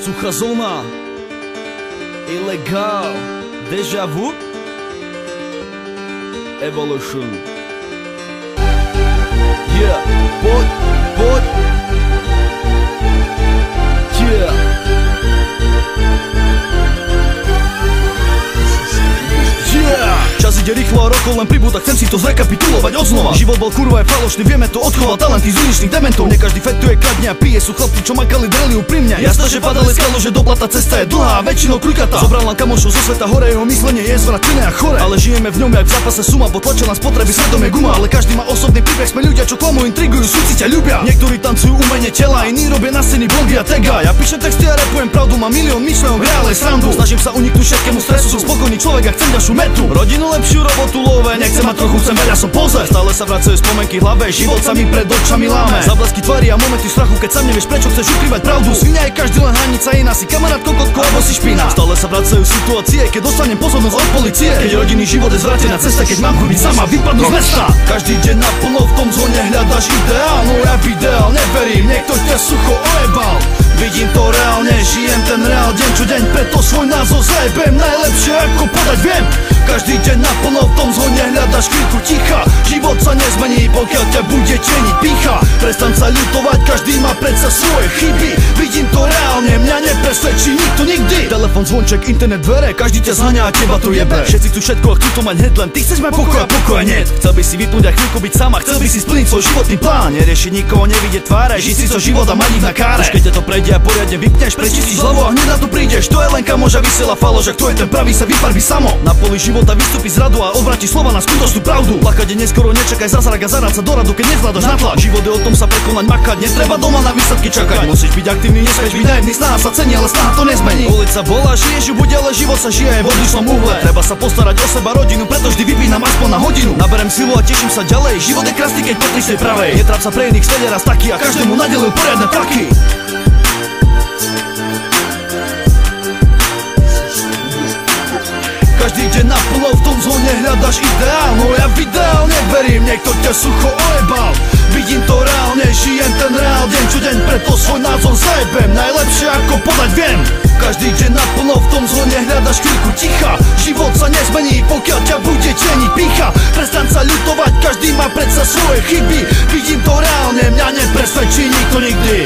Suchá zóna, Ilegál, Deja Vu, Evolution. Yeah, poď. Yeah. Čas ide rýchlo a rokov len pribúda, chcem si to zrekapitulovať odznova. Život bol kurva je falošný, vieme to, odchoval talenty z uličných dementov. Ne každý fetuje, kradne a pije, sú chlapci, čo makali, dreli úprimne. Jasné, že padali skalo, že do blata cesta je dlhá a väčšinou kľukatá. Zobral nám kamošov zo sveta hore, jeho myslenie je zvratené a chore. Ale žijeme v ňom jak v zápase suma, potlačia nás potreby, svedomie guma. Ale každý má osobný príbeh, sme ľudia, čo klamú, intrigujú, súci ťa ľubia. Niektorí tancujú umenie tela, iní robia na scény blogy a tega. Ja píšem texty a rapujem pravdu, mám milión myšlienok, reálne srandu. Snažím sa uniknúť všetkému stresu, som spokojný človek a chcem ďalšiu metu. Rodinu lepšiu, robotu love, nechcem mať trochu, chcem veľa, som poze. Stále sa vracajú spomenky v hlave, život sa mi pred očami láme. Záblesky tvári a momenty strachu, keď sám nevieš prečo chceš ukrývať pravdu. Svinia je každý len hranica iná, si kamarát, kokotko alebo si špina. Stále sa vracajú situácie, keď dostanem pozornosť od policie. Keď rodinný život je zvrátená cesta, keď mám byť sama, vypadnú z mesta. Každý deň naplno v tom zóne hľadaš ideálnu rap ideál, neverím, niekto ťa sucho ojebal. Vidím to reálne, žijem ten reál deň čo deň, preto svoj názor zajebem, najlepšie ako podať viem. Každý deň naplno v tom zóne hľadaš chvíľku ticha. Život sa nezmení, pokiaľ ťa bude tieniť pýcha. Prestaň sa ľutovať, každý má predsa svoje chyby. Vidím to reálne, mňa nepresvedčí nikto nikdy. Telefon, zvonček, internet, dvere, každý ťa zháňa a teba to jebe. Všetci chcú všetko a chcú to mať hneď, len ty chceš mať pokoj a pokoja nie. Chcel by si vypnúť aj chvíľku byť sama, chcel by si splniť svoj životný plán. Neriešiť nikoho, nevidieť tváre, žiť si so život a mať ich na káre. Keď ťa to prejde a poriadne vypneš, prečistíš hlavu a hneď na to prídeš. To je len kamoža vysiela faloš, kto je ten pravý sa vyfarbi samo. Na poli života vystúpi z radu a odvráti slova na skutočnú pravdu. Plakať je neskoro, nečakaj zázrak a zaráť sa do radu, keď nezvládaš natlak. Život je o tom sa prekonať, makať, netreba doma na výsledky čakať. Musíš byť aktívny, nesmieš byť naivný, snaha sa cení, ale snaha to nezmení. Ulica bola, žiješ ju bude, ale život sa žije aj v odlišnom uhle. Treba sa postarať o seba, rodinu, preto vždy vypínam aspoň na hodinu. Naberem silu a teším sa ďalej, život je krásny, keď patríš tej pravej. Netráp sa pre iných, stane raz taký a každému nadelil poriadne traky. Každý deň naplno v tom zóne hľadaš ideál, no ja v ideál neverím, niekto ťa sucho ojebal. Vidím to reálne, žijem ten reál deň čo deň, preto svoj názor zajebem, najlepšie ako podať viem. Každý deň naplno v tom zóne hľadaš chvíľku ticha. Život sa nezmení, pokiaľ ťa bude tieniť pýcha. Prestaň sa ľutovať, každý má predsa svoje chyby. Vidím to reálne, mňa nepresvedčí nikto nikdy.